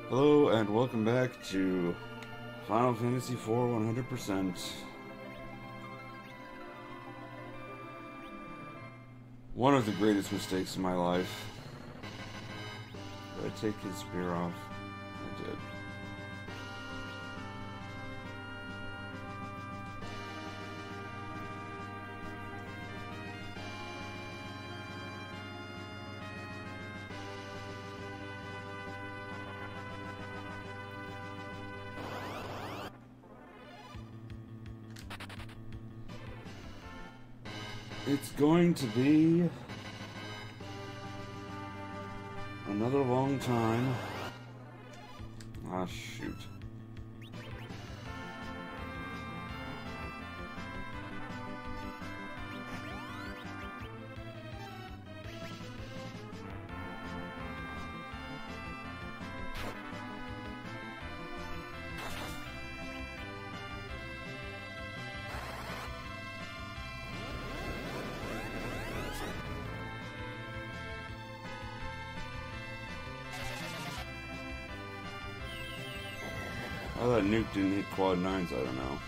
Hello and welcome back to Final Fantasy IV 100%. One of the greatest mistakes in my life. Did I take his spear off? I did. It's going to be another long time. Ah, shoot. How that nuke didn't hit quad 9s, I don't know.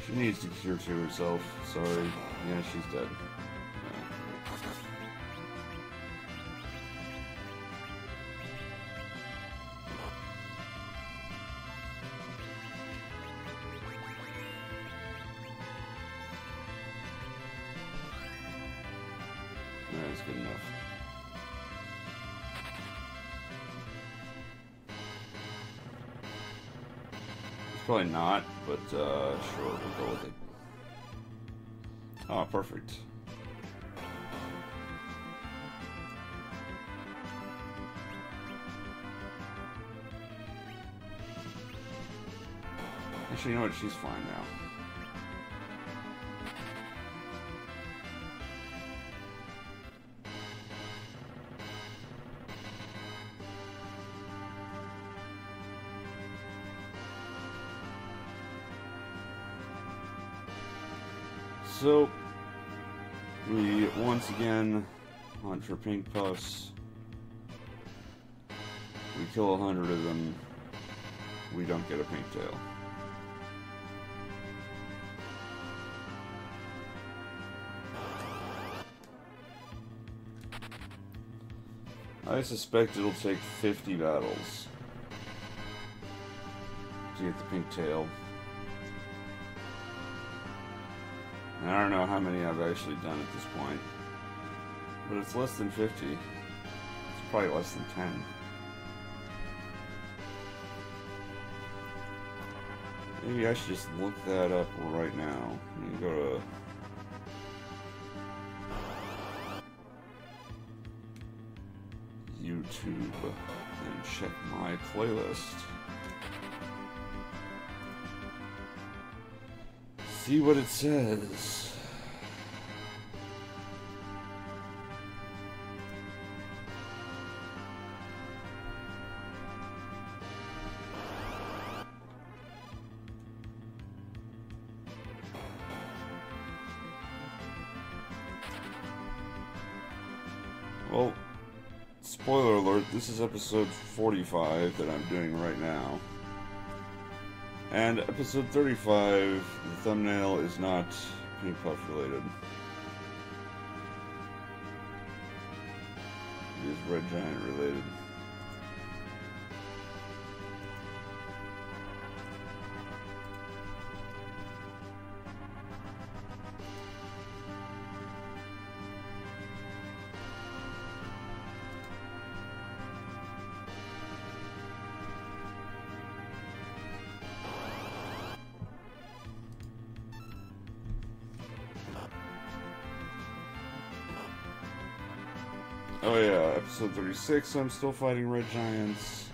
She needs to cure to herself. Sorry. Yeah, she's dead. That's good enough. Probably not, but sure, we'll go with it. Ah, perfect. Actually, you know what? She's fine now. So, we once again hunt for pink puffs. We kill 100 of them. We don't get a pink tail. I suspect it'll take 50 battles to get the pink tail. And I don't know how many I've actually done at this point, but it's less than 50. It's probably less than 10. Maybe I should just look that up right now. You can go to YouTube and check my playlist. See what it says. Well, spoiler alert, this is episode 45 that I'm doing right now. And episode 35, the thumbnail is not Pink Puff related. It is Red Giant related. Oh yeah, episode 36, I'm still fighting red giants.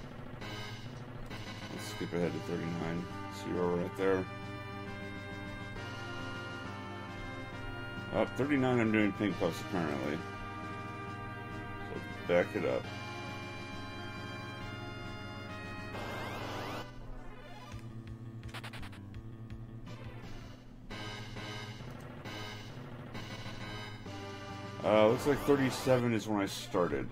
Let's skip ahead to 39, see where we're at there. 39 I'm doing pink puffs apparently. So let's back it up. Looks like 37 is when I started.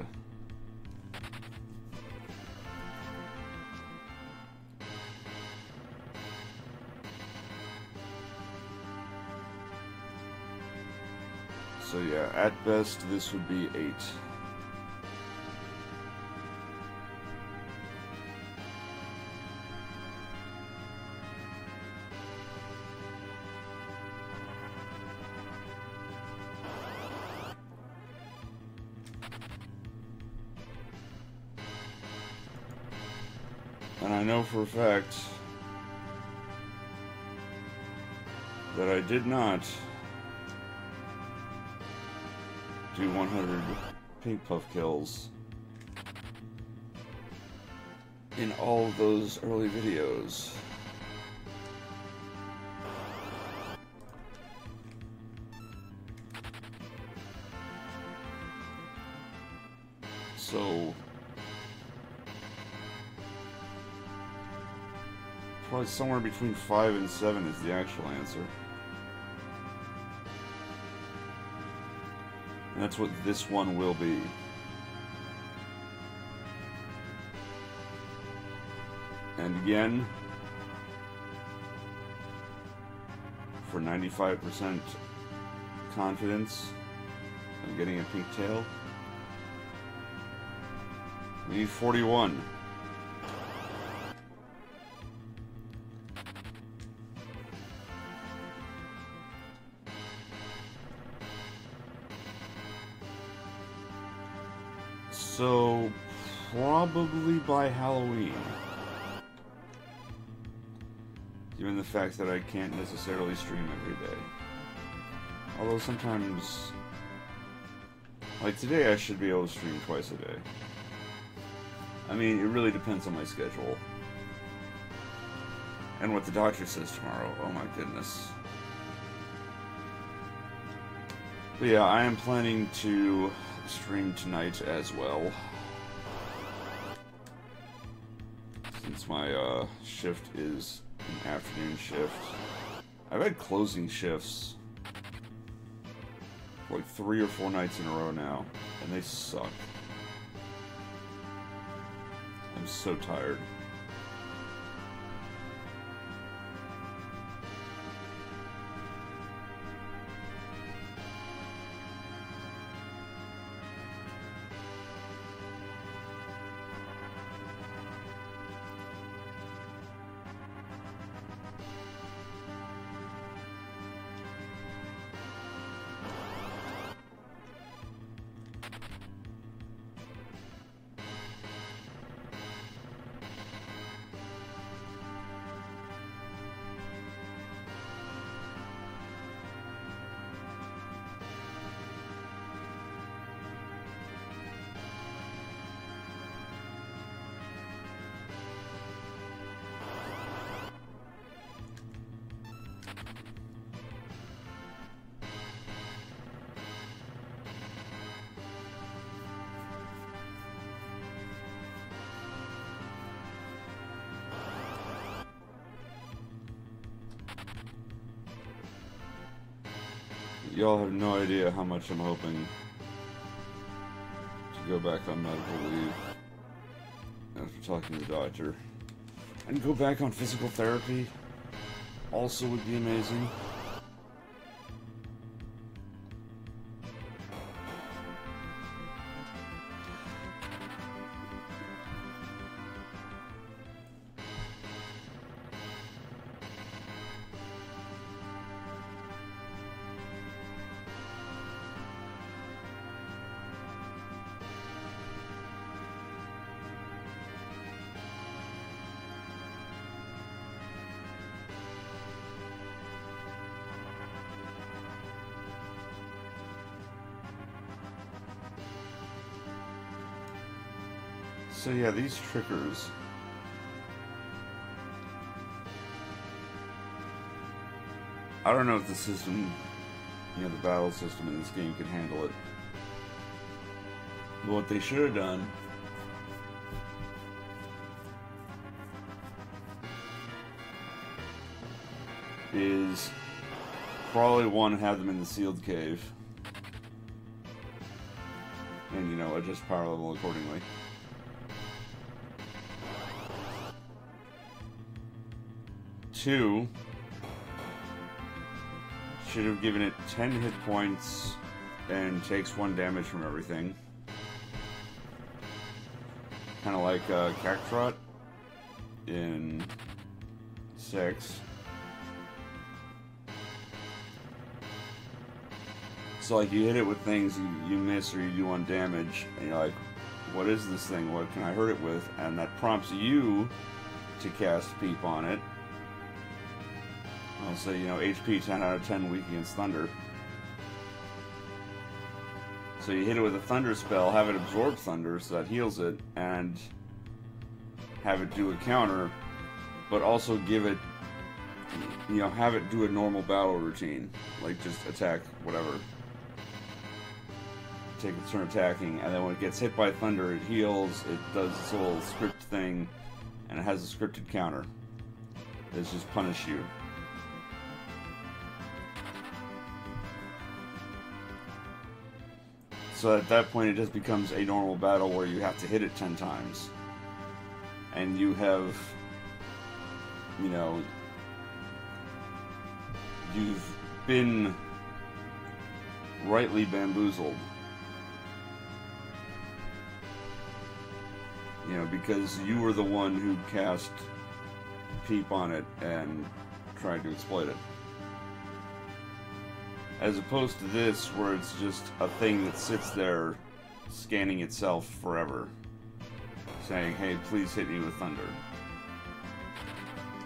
So yeah, at best this would be 8. And I know for a fact that I did not do 100 pink puff kills in all of those early videos. So probably somewhere between 5 and 7 is the actual answer. And that's what this one will be. And again, for 95% confidence of getting a pink tail, we need 41. So, probably by Halloween. Given the fact that I can't necessarily stream every day. Although sometimes, like today I should be able to stream twice a day. I mean, it really depends on my schedule. And what the doctor says tomorrow. Oh my goodness. But yeah, I am planning to stream tonight as well. Since my shift is an afternoon shift. I've had closing shifts for like 3 or 4 nights in a row now, and they suck. I'm so tired. Y'all have no idea how much I'm hoping to go back on medical leave after talking to the doctor. And go back on physical therapy also would be amazing. So yeah, these triggers. I don't know if the system, the battle system in this game could handle it. But what they should have done is probably one, have them in the sealed cave. And, adjust power level accordingly. Two, should have given it 10 hit points and takes 1 damage from everything. Kind of like Cactrot in 6. So like you hit it with things, you miss or you do 1 damage, and you're like, what is this thing? What can I hurt it with? And that prompts you to cast Peep on it. I'll say, HP 10 out of 10 weak against Thunder. So you hit it with a Thunder spell, have it absorb Thunder, so that heals it, and have it do a counter, but also give it, have it do a normal battle routine. Like, just attack, whatever. Take its turn attacking, and then when it gets hit by Thunder, it heals, it does its little script thing, and it has a scripted counter. It's just punish you. So at that point, it just becomes a normal battle where you have to hit it 10 times. And you have, you've been rightly bamboozled. Because you were the one who cast Peep on it and tried to exploit it. As opposed to this, where it's just a thing that sits there scanning itself forever, saying, hey, please hit me with Thunder,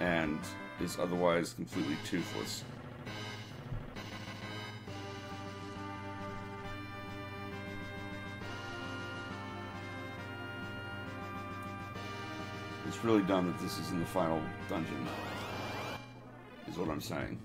and is otherwise completely toothless. It's really dumb that this is in the final dungeon, is what I'm saying.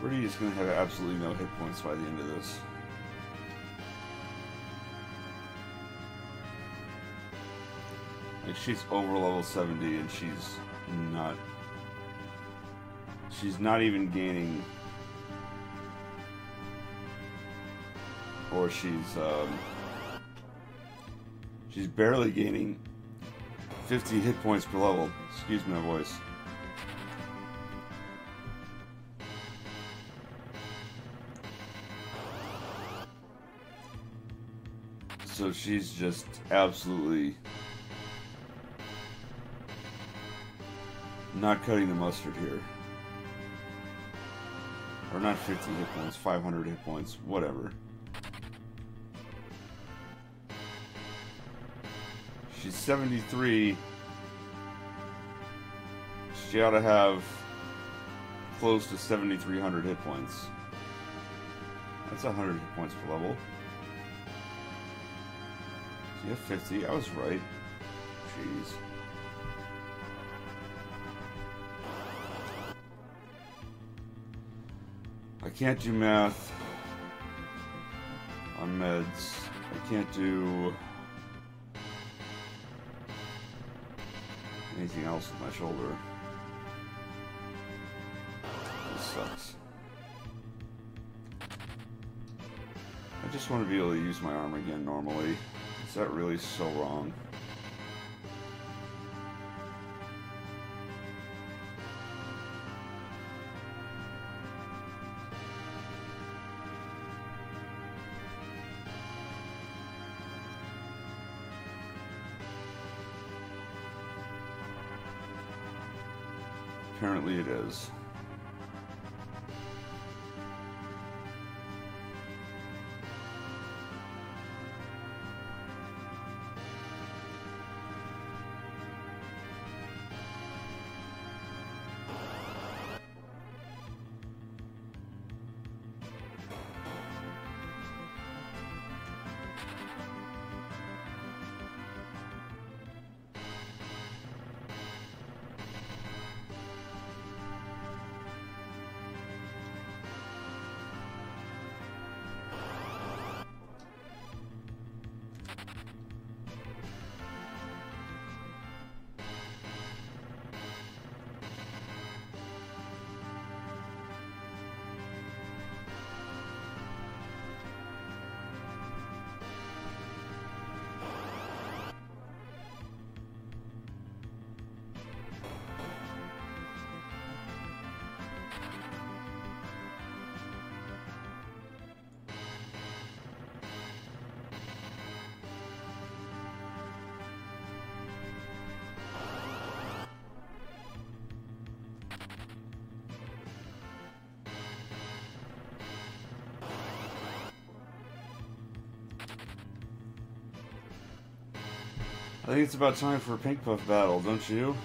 Rudy's gonna have absolutely no hit points by the end of this. Like, she's over level 70 and she's not even gaining, or she's barely gaining 50 hit points per level. Excuse my voice. So she's just absolutely not cutting the mustard here. Or not 50 hit points, 500 hit points, whatever. She's 73. She ought to have close to 7,300 hit points. That's 100 hit points per level. You have 50. I was right. Jeez. I can't do math on meds. I can't do anything else with my shoulder. This sucks. I just want to be able to use my arm again normally. Is that really so wrong? apparently it is. I think it's about time for a Pink Puff battle, don't you?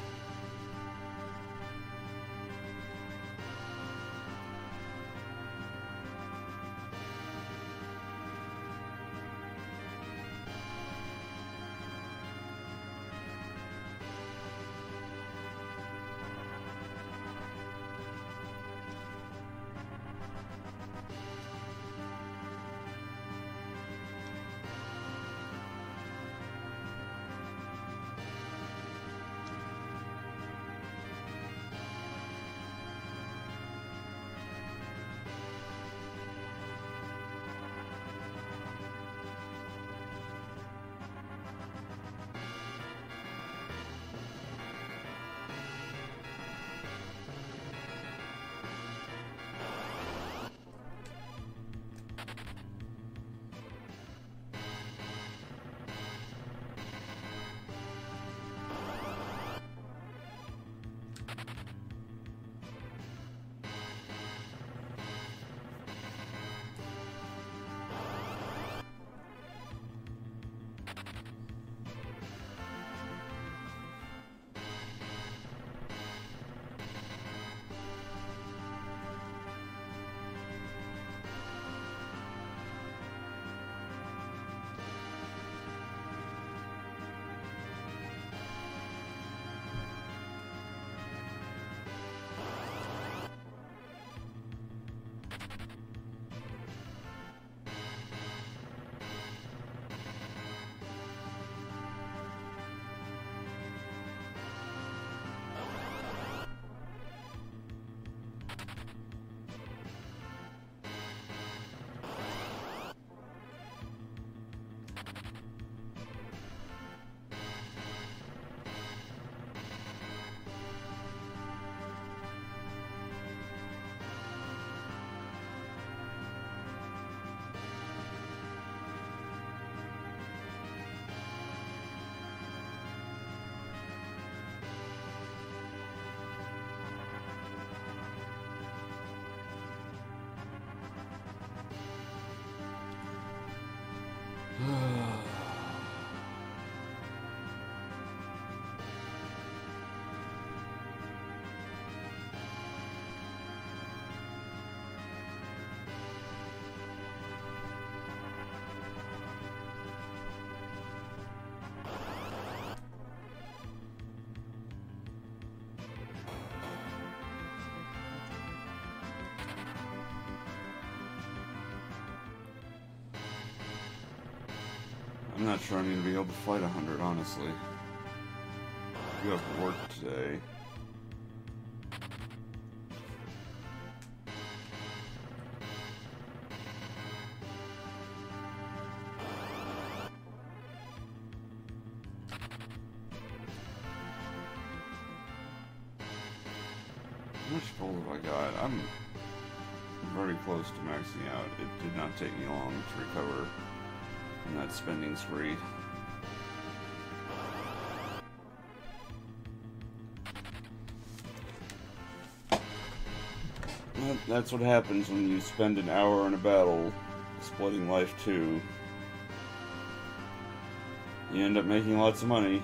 I'm not sure I'm going to be able to fight 100, honestly. You have to work today. How much gold have I got? I'm very close to maxing out. It did not take me long to recover from that spending spree. That's what happens when you spend an hour in a battle splitting life 2. You end up making lots of money.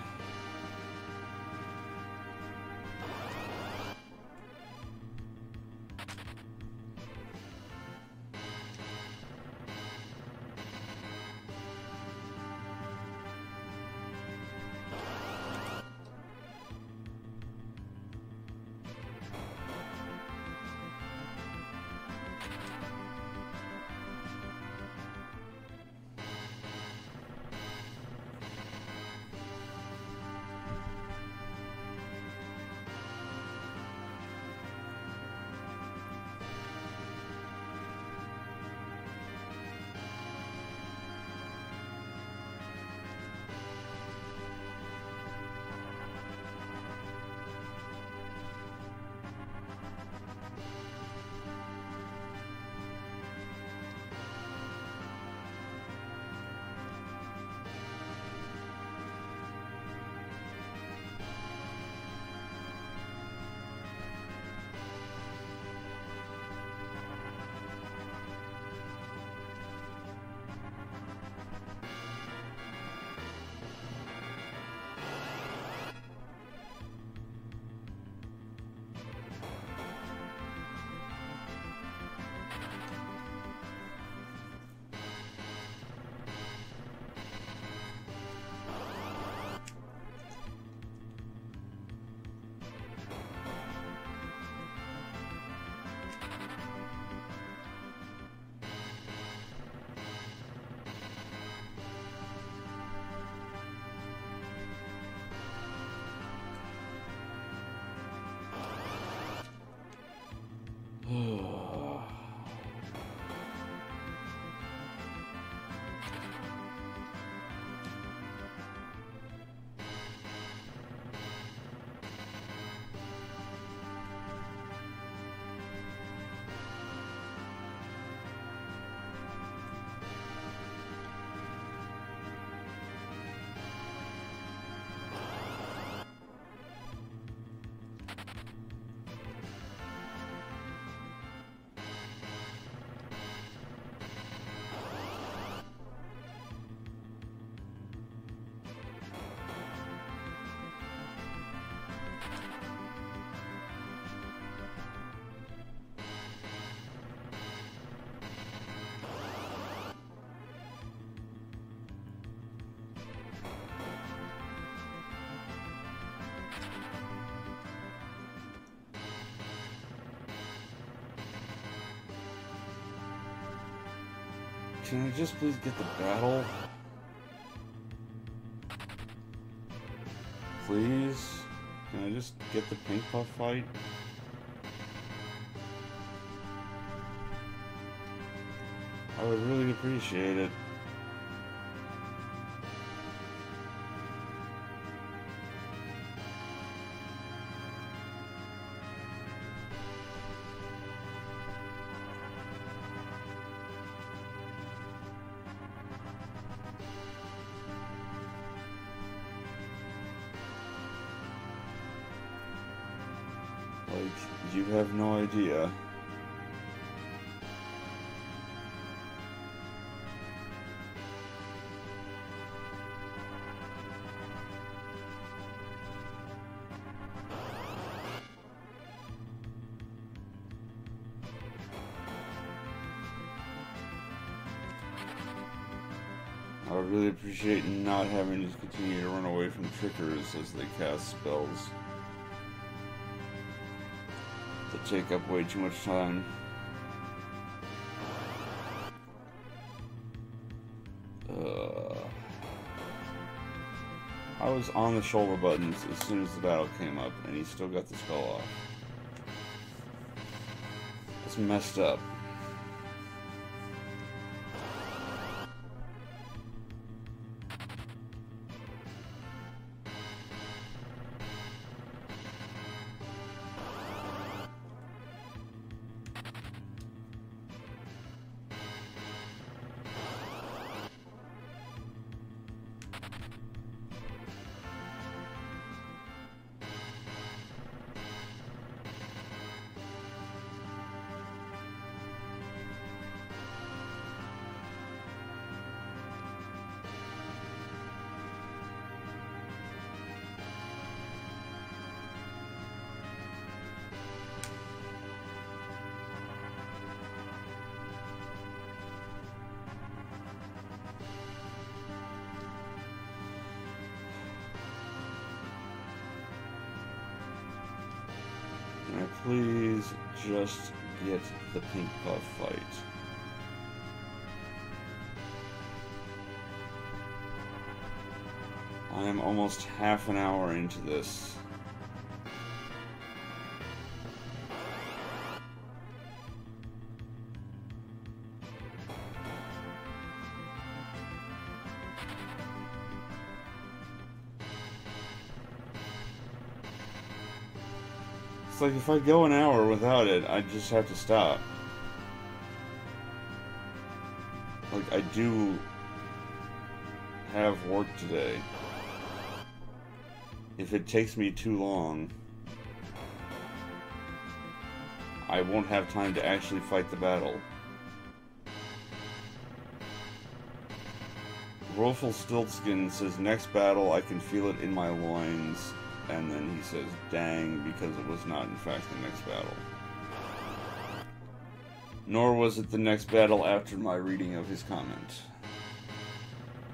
Can I just please get the battle? Please? Can I just get the Pink Puff fight? I would really appreciate it. Like, you have no idea. I would really appreciate not having to continue to run away from trickers as they cast spells that take up way too much time. I was on the shoulder buttons as soon as the battle came up, and he still got the spell off. It's messed up. Please just get the Pink Puff fight. I am almost half an hour into this. It's like if I go an hour without it, I just have to stop. Like, I do have work today. If it takes me too long, I won't have time to actually fight the battle. Rumpelstiltskin says, next battle, I can feel it in my loins. And then he says, dang, because it was not in fact the next battle. Nor was it the next battle after my reading of his comment.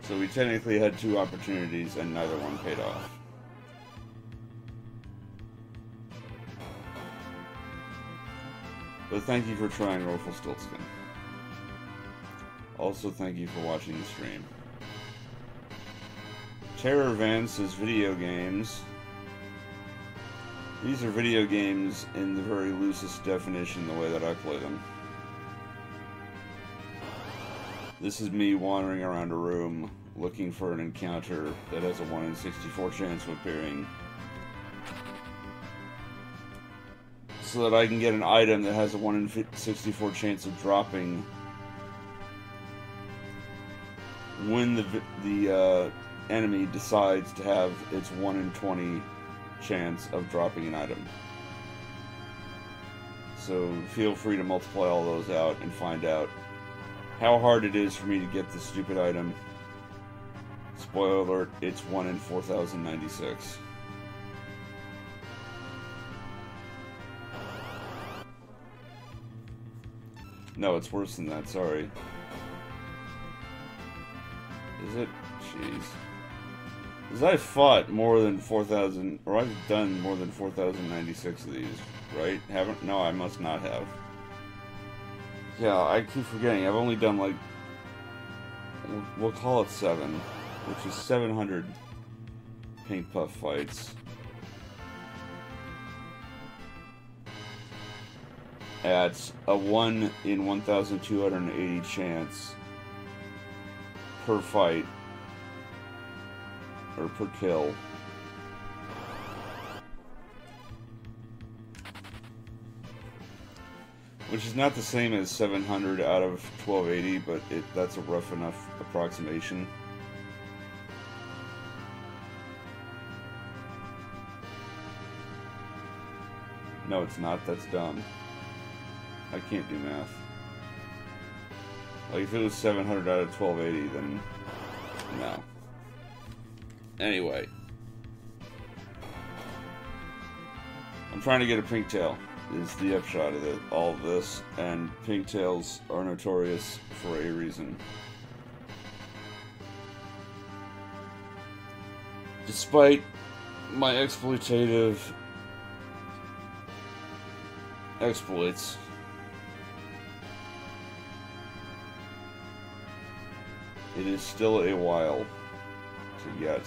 So we technically had two opportunities and neither one paid off. But thank you for trying, Rumpelstiltskin. Also thank you for watching the stream. Terror Van says, video games. These are video games in the very loosest definition, the way that I play them. This is me wandering around a room, looking for an encounter that has a 1 in 64 chance of appearing, so that I can get an item that has a 1 in 64 chance of dropping when the enemy decides to have its 1 in 20 chance of dropping an item. So feel free to multiply all those out and find out how hard it is for me to get this stupid item. Spoiler alert, it's 1 in 4096. No, it's worse than that, sorry. Is it? Jeez. Because I've fought more than 4,000, or I've done more than 4,096 of these, right? Haven't? No, I must not have. Yeah, I keep forgetting. I've only done, like, we'll call it 7, which is 700 Pink Puff fights. At a 1 in 1,280 chance per fight. Or per kill. Which is not the same as 700 out of 1280, but that's a rough enough approximation. No, it's not. That's dumb. I can't do math. Like, if it was 700 out of 1280, then no. Anyway. I'm trying to get a pink tail, is the upshot of all of this, and pink tails are notorious for a reason. Despite my exploitative exploits, it is still a while to get.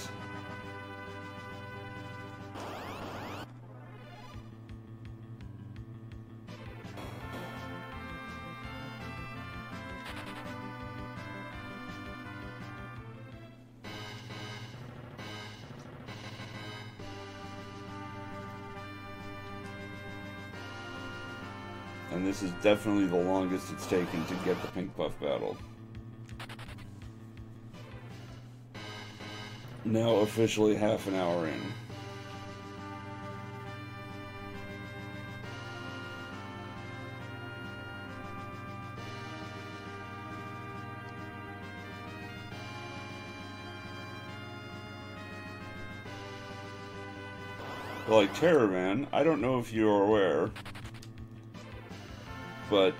And this is definitely the longest it's taken to get the Pink Puff battle. Now officially half an hour in. Like Terror Man, I don't know if you're aware, but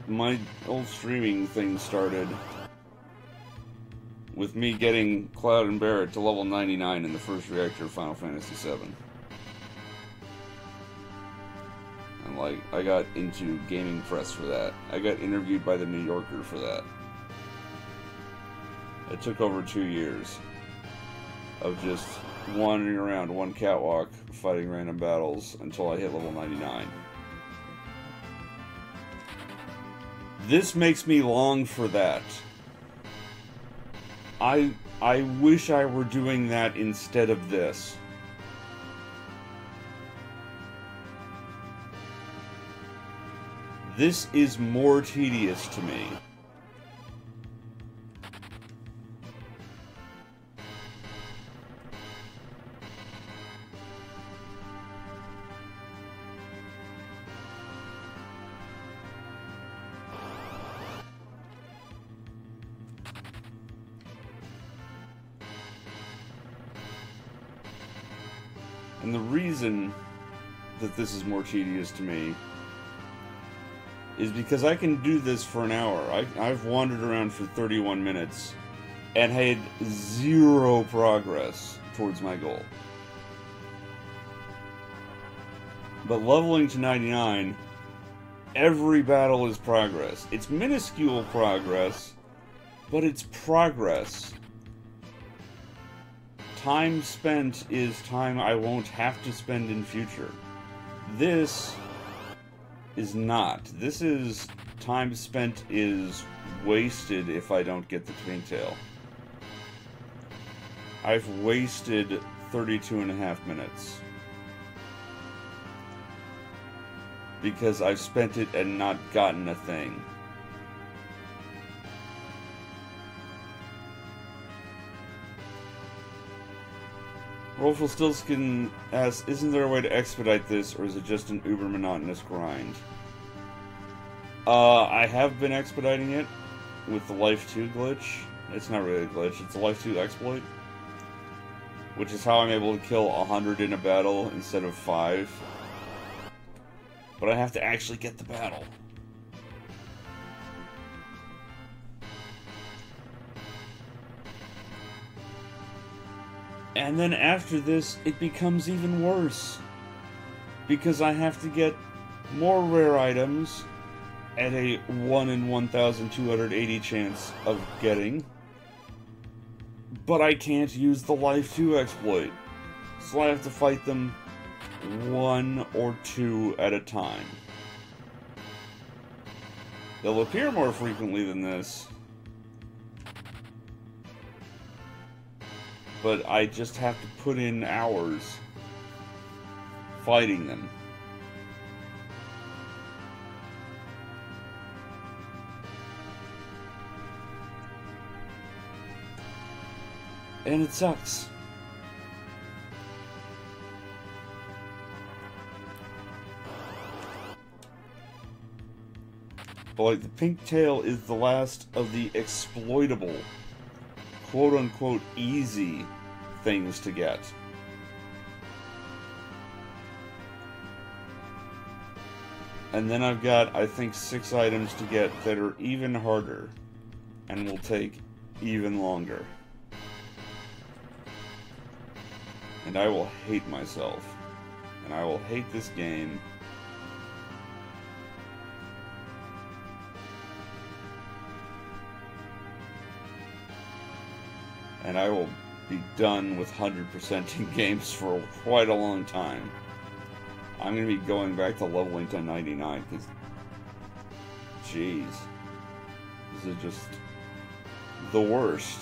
my old streaming thing started with me getting Cloud and Barret to level 99 in the first reactor of Final Fantasy VII. on. Like, I got into gaming press for that. I got interviewed by the New Yorker for that. It took over 2 years of just wandering around one catwalk, fighting random battles until I hit level 99. This makes me long for that. I wish I were doing that instead of this. This is more tedious to me. And the reason that this is more tedious to me is because I can do this for an hour. I've wandered around for 31 minutes and had zero progress towards my goal. But leveling to 99, every battle is progress. It's minuscule progress, but it's progress. Time spent is time I won't have to spend in future. This is not. This is time spent is wasted if I don't get the Twintail. I've wasted 32.5 minutes. Because I've spent it and not gotten a thing. Rolfelstiltskin asks, isn't there a way to expedite this, or is it just an uber monotonous grind? I have been expediting it with the Life 2 glitch. It's not really a glitch, it's a Life 2 exploit. Which is how I'm able to kill 100 in a battle instead of 5. But I have to actually get the battle. And then after this, it becomes even worse. Because I have to get more rare items at a 1 in 1,280 chance of getting. But I can't use the Life 2 exploit. So I have to fight them 1 or 2 at a time. They'll appear more frequently than this. But I just have to put in hours fighting them. And it sucks. But like, the pink tail is the last of the exploitable, quote-unquote easy things to get. And then I've got, I think, 6 items to get that are even harder and will take even longer. And I will hate myself. And I will hate this game. And I will be done with 100%ing games for quite a long time. I'm going to be going back to leveling to 99, because, jeez, this is just the worst.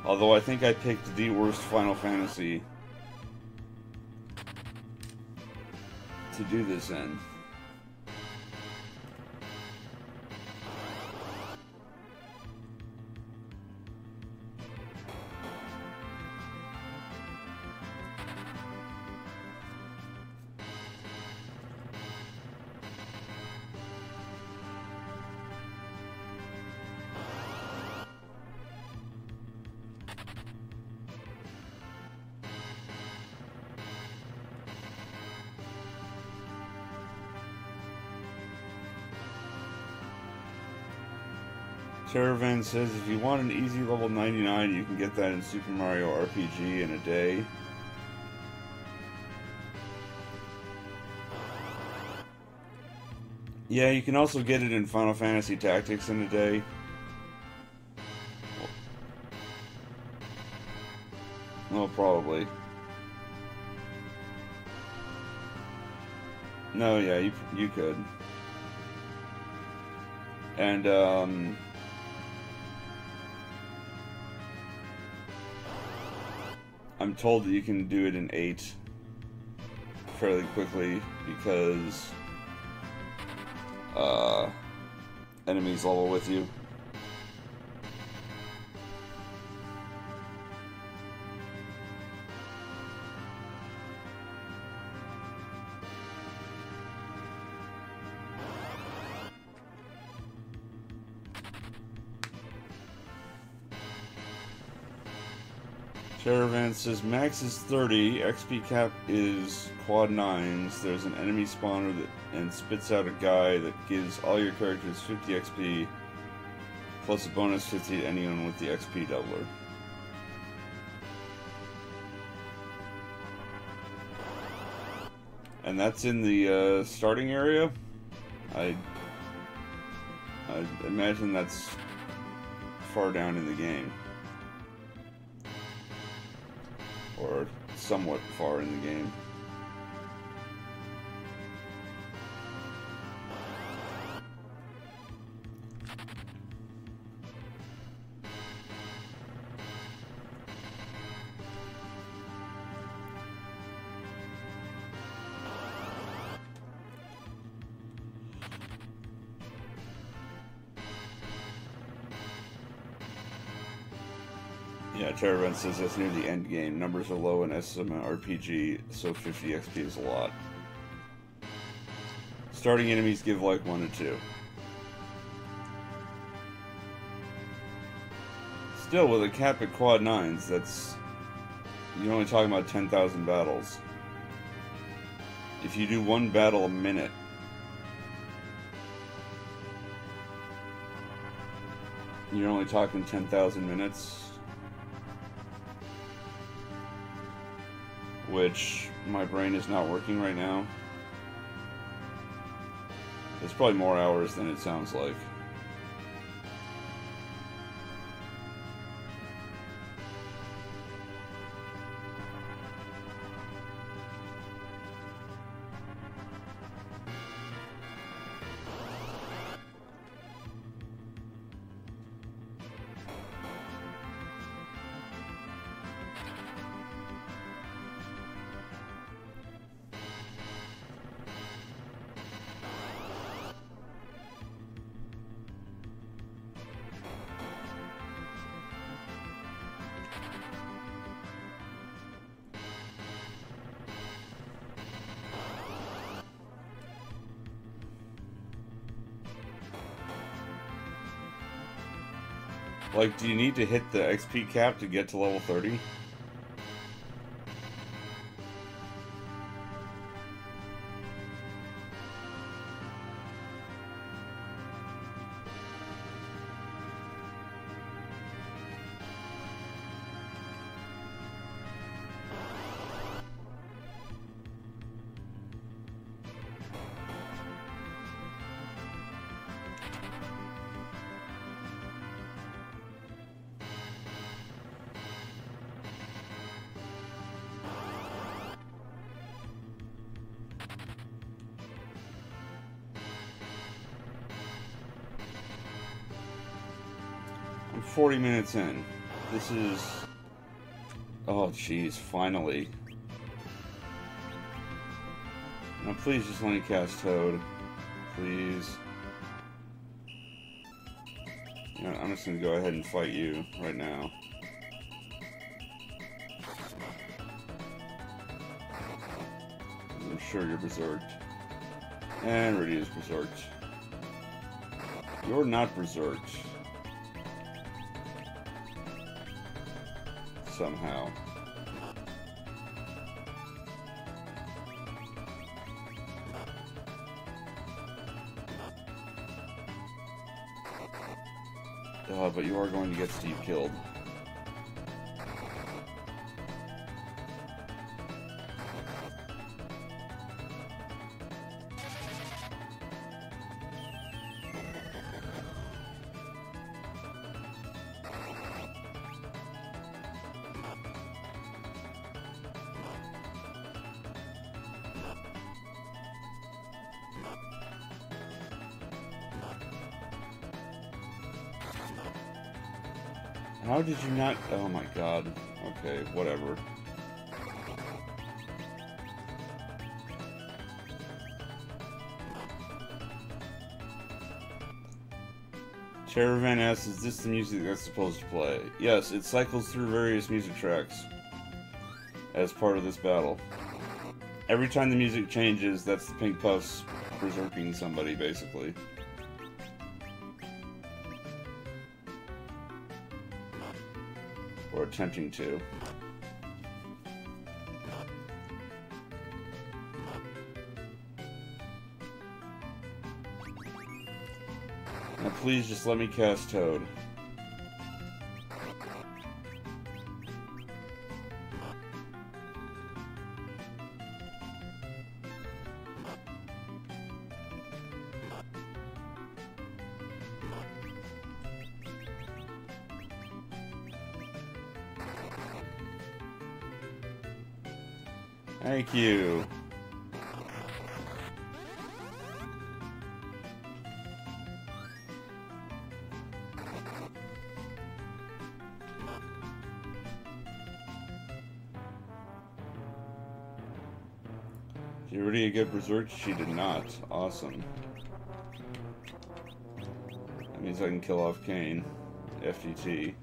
Although I think I picked the worst Final Fantasy to do this in. Caravan says, if you want an easy level 99, you can get that in Super Mario RPG in a day. Yeah, you can also get it in Final Fantasy Tactics in a day. Well, probably. No, yeah, you could. And, I'm told that you can do it in 8 fairly quickly because, enemies level with you. Caravan says max is 30, XP cap is quad 9s. There's an enemy spawner and spits out a guy that gives all your characters 50 XP plus a bonus 50 to anyone with the XP doubler. And that's in the starting area. I imagine that's far down in the game. Or somewhat far in the game. Yeah, Terravent says that's near the end game. Numbers are low in SMRPG, so 50 XP is a lot. Starting enemies give like 1 to 2. Still, with a cap at quad 9s, that's... You're only talking about 10,000 battles. If you do 1 battle a minute... You're only talking 10,000 minutes. Which my brain is not working right now. It's probably more hours than it sounds like. Like, do you need to hit the XP cap to get to level 30? I'm 40 minutes in. This is... Oh, jeez, finally. Now, please just let me cast Toad. Please. You know, I'm just gonna go ahead and fight you right now. I'm sure you're berserked. And Rydia is berserked. You're not berserked. Somehow. But you are going to get Steve killed. How did you not... Oh my god. Okay, whatever. Caravan asks, is this the music that's supposed to play? Yes, it cycles through various music tracks as part of this battle. Every time the music changes, that's the Pink Puffs berserking somebody, basically. Or attempting to. Now please just let me cast Toad. Thank you. Did you already get Berserk? She did not. Awesome. That means I can kill off Kane. FTT.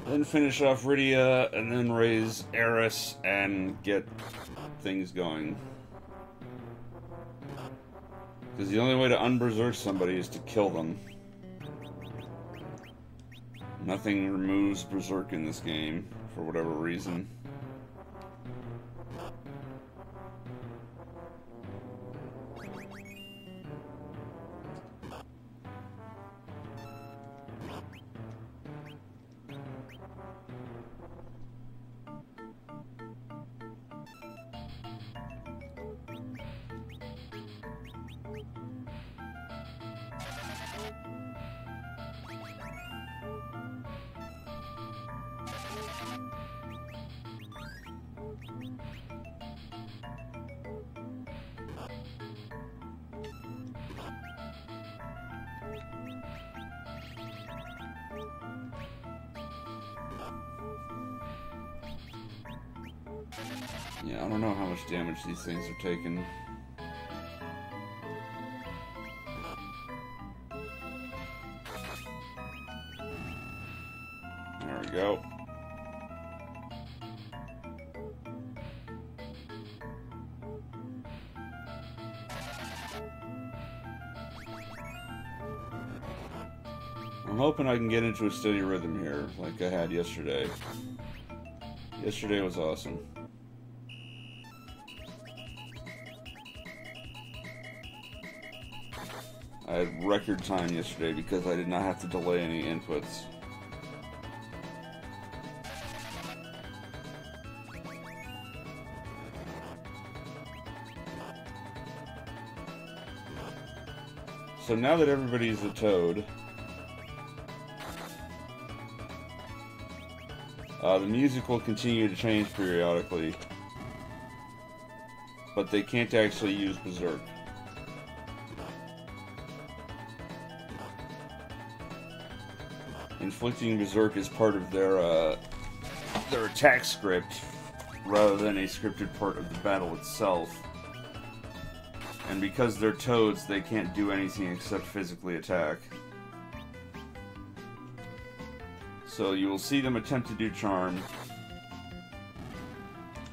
Then finish off Rydia, and then raise Eris and get things going. Because the only way to unberserk somebody is to kill them. Nothing removes Berserk in this game, for whatever reason. Yeah, I don't know how much damage these things are taking. There we go. I'm hoping I can get into a steady rhythm here, like I had yesterday. Yesterday was awesome. I had record time yesterday because I did not have to delay any inputs. So now that everybody's a Toad, the music will continue to change periodically, but they can't actually use Berserk. Inflicting Berserk is part of their attack script, rather than a scripted part of the battle itself. And because they're Toads, they can't do anything except physically attack. So you will see them attempt to do Charm,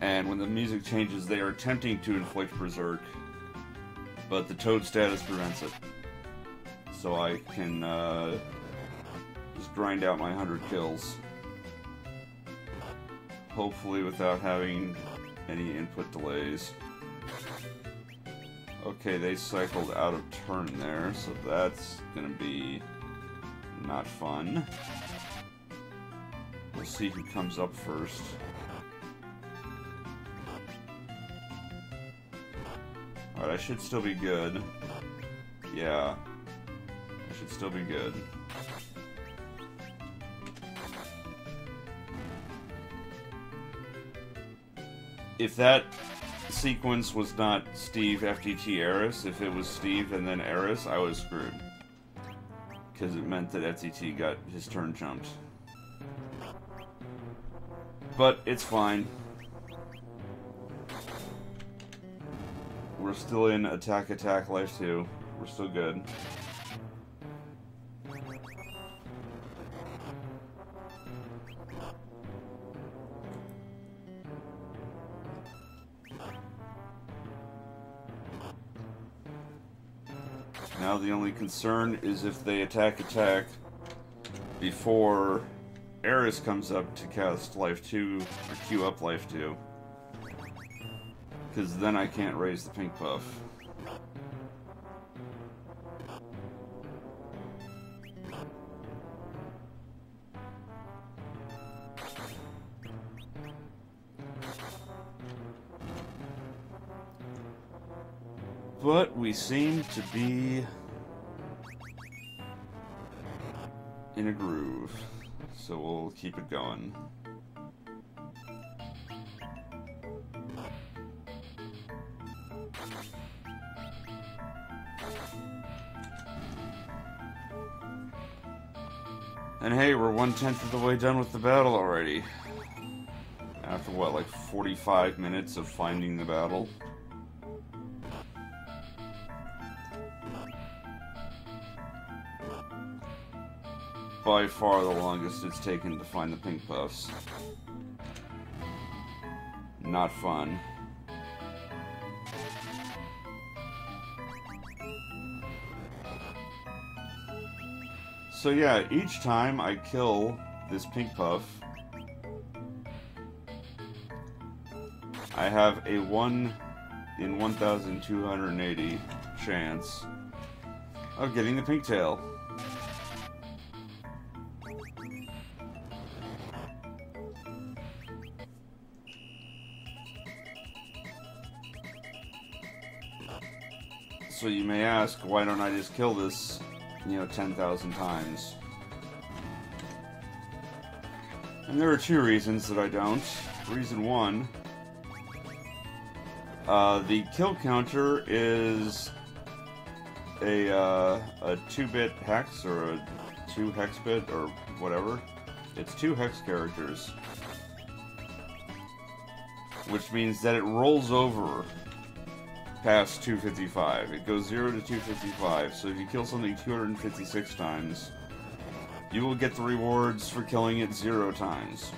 and when the music changes, they are attempting to inflict Berserk, but the Toad status prevents it. So I can just grind out my 100 kills. Hopefully without having any input delays. Okay, they cycled out of turn there, so that's gonna be not fun. We'll see who comes up first. Alright, I should still be good. Yeah. I should still be good. if that sequence was not Steve FTT Eris, if it was Steve and then Eris, I was screwed. Because it meant that FTT got his turn jumped. But it's fine. We're still in Attack Life 2. We're still good. Now the only concern is if they attack before Eris comes up to cast Life 2 or queue up Life 2. Because then I can't raise the pink buff. But we seem to be in a groove, so we'll keep it going. And hey, we're 1/10 of the way done with the battle already. After what, like 45 minutes of finding the battle? By far the longest it's taken to find the pink buffs. Not fun. So yeah, each time I kill this pink buff, I have a 1 in 1,280 chance of getting the pink tail. So you may ask, why don't I just kill this, 10,000 times? And there are two reasons that I don't. Reason one, the kill counter is a 2-bit hex, or a 2 hex bit, or whatever. It's 2 hex characters. Which means that it rolls over past 255. It goes 0 to 255, so if you kill something 256 times, you will get the rewards for killing it 0 times.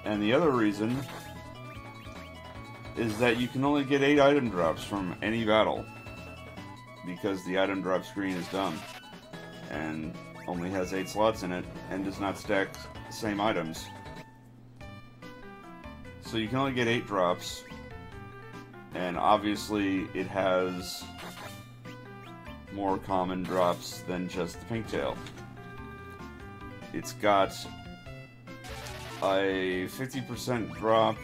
And the other reason is that you can only get 8 item drops from any battle, because the item drop screen is dumb and only has 8 slots in it and does not stack the same items. So you can only get 8 drops, and obviously it has more common drops than just the pink tail. It's got a 50% drop,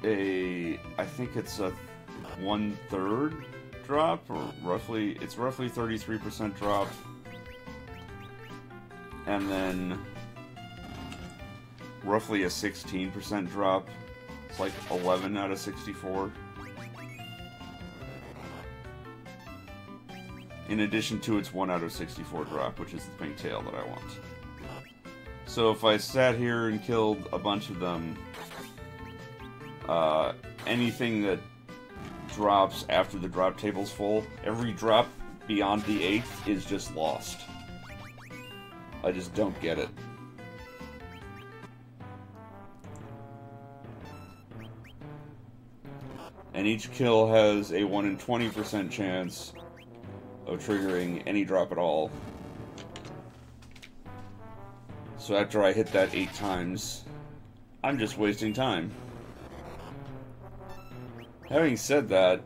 I think it's a 1/3 drop, or it's roughly 33% drop. And then roughly a 16% drop. It's like 11 out of 64. In addition to its 1 out of 64 drop, which is the pink tail that I want. So if I sat here and killed a bunch of them, anything that drops after the drop table's full, every drop beyond the 8th is just lost. I just don't get it. And each kill has a 1 in 20% chance of triggering any drop at all. So after I hit that 8 times, I'm just wasting time. Having said that,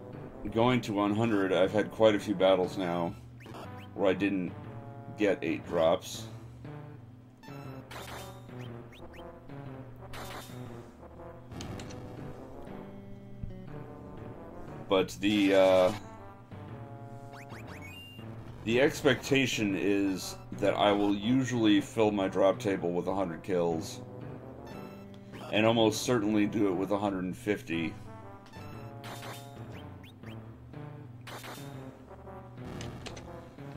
going to 100, I've had quite a few battles now where I didn't get 8 drops. But the The expectation is that I will usually fill my drop table with 100 kills, and almost certainly do it with 150.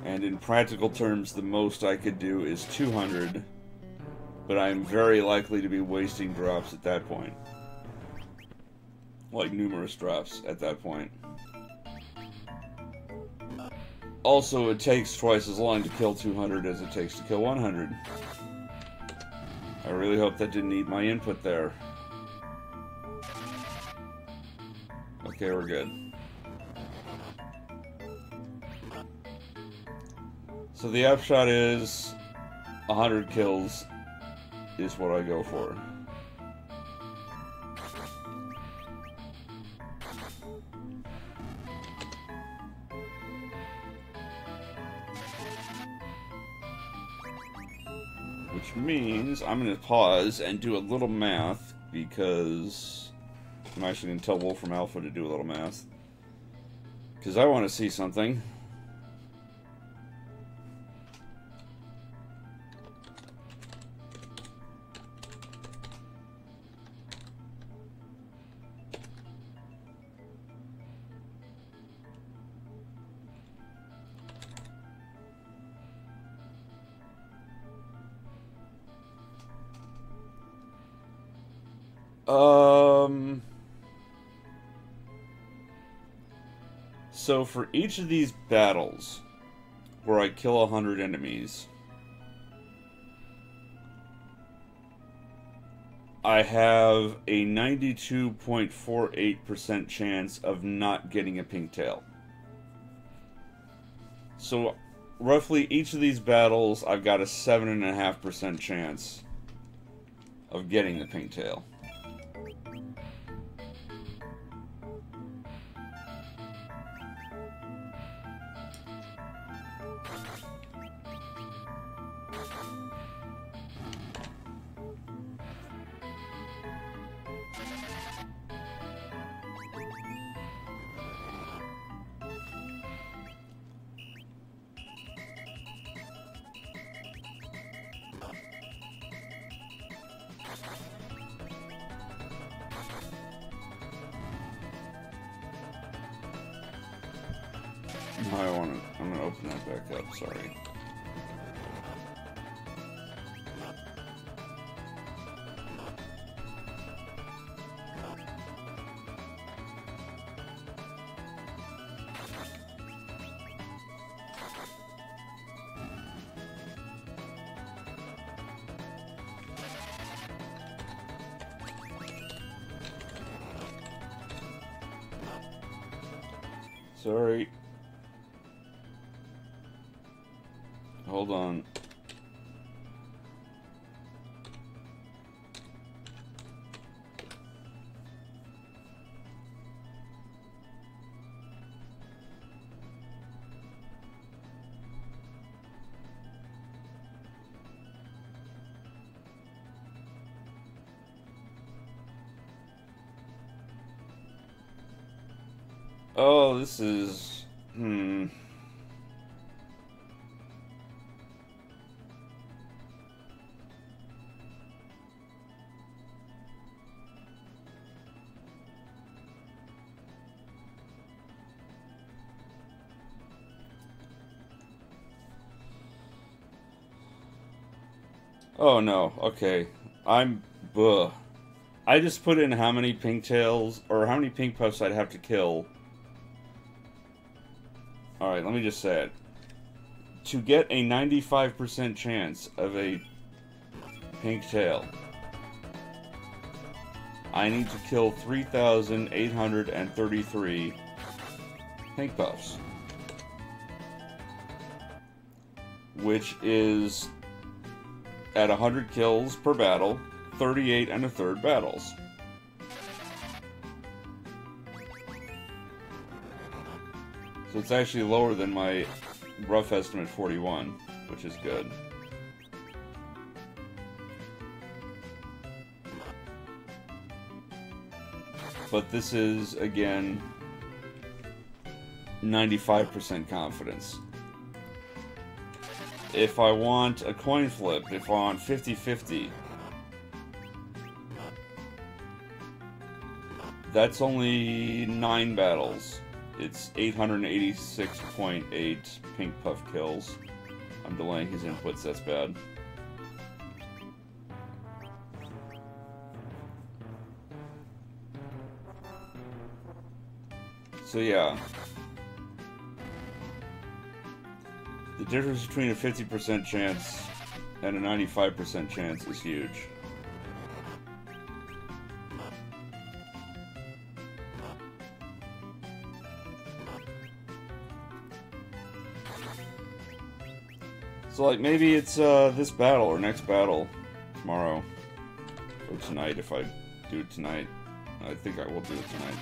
And in practical terms, the most I could do is 200, but I'm very likely to be wasting drops at that point. Like, numerous drops at that point. Also, it takes twice as long to kill 200 as it takes to kill 100. I really hope that didn't eat my input there. Okay, we're good. So the upshot is 100 kills is what I go for. Which means I'm going to pause and do a little math, because I'm actually going to tell Wolfram Alpha to do a little math. Because I want to see something. So for each of these battles where I kill 100 enemies, I have a 92.48% chance of not getting a pink tail. So roughly each of these battles, I've got a 7.5% chance of getting the pink tail. I'm gonna open that back up, sorry. Sorry. Hold on. Oh, this is... Oh no, okay. Buh. I just put in how many pink tails, or how many pink puffs I'd have to kill. Alright, let me just say it. To get a 95% chance of a pink tail, I need to kill 3,833 pink puffs. Which is, at 100 kills per battle, 38 1/3 battles. So it's actually lower than my rough estimate 41, which is good. But this is, again, 95% confidence. if I want a coin flip, if I want 50-50, that's only 9 battles. It's 886.8 Pink Puff kills. I'm delaying his inputs, that's bad. So yeah. The difference between a 50% chance and a 95% chance is huge. So, like, maybe it's this battle or next battle tomorrow. Or tonight, if I do it tonight. I think I will do it tonight.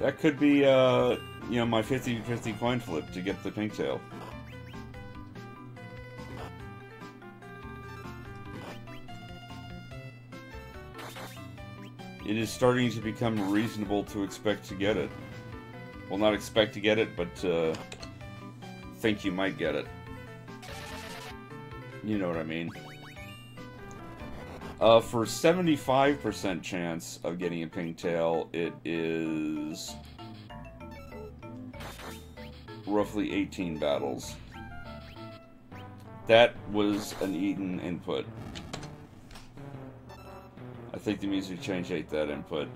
That could be, you know, my 50-50 coin flip to get the pink tail. It is starting to become reasonable to expect to get it. Well, not expect to get it, but think you might get it. You know what I mean. For 75% chance of getting a pink tail, it is roughly 18 battles. That was an Eden input. I think the music change ate that input.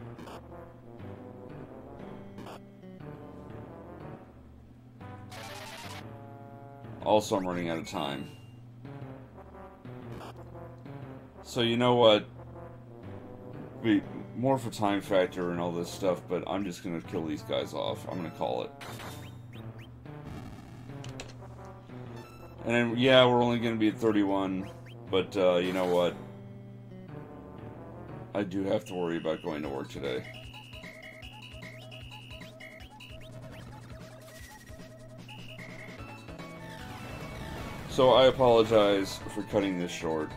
Also, I'm running out of time. So you know what? More for time factor and all this stuff, but I'm just gonna kill these guys off. I'm gonna call it. And then, yeah, we're only gonna be at 31, but you know what? I do have to worry about going to work today. So I apologize for cutting this short.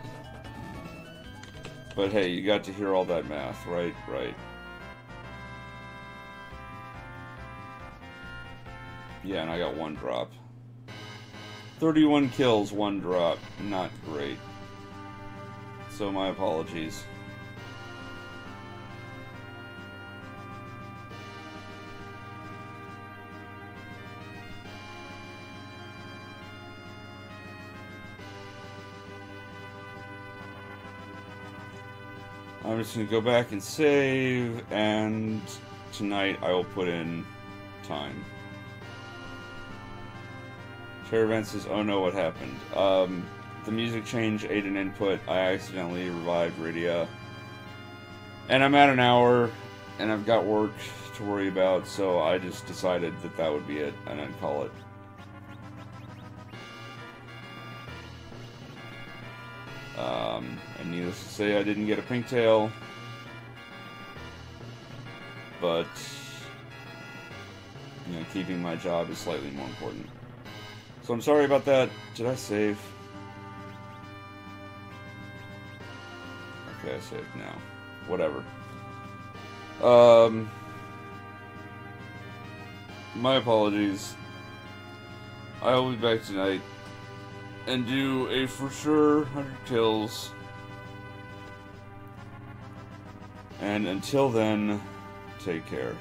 But hey, you got to hear all that math, right? Right. Yeah, and I got 1 drop. 31 kills, 1 drop. Not great. So my apologies. I'm just going to go back and save, and tonight I will put in time. Caravan says, oh no, what happened? The music change ate an input. I accidentally revived Rydia. And I'm at an hour, and I've got work to worry about, so I just decided that that would be it, and I'd call it. And needless to say, I didn't get a pink tail, but, you know, keeping my job is slightly more important. So I'm sorry about that. Did I save? Okay, I saved now. Whatever. My apologies. I will be back tonight and do a for sure 100 kills. And until then, take care.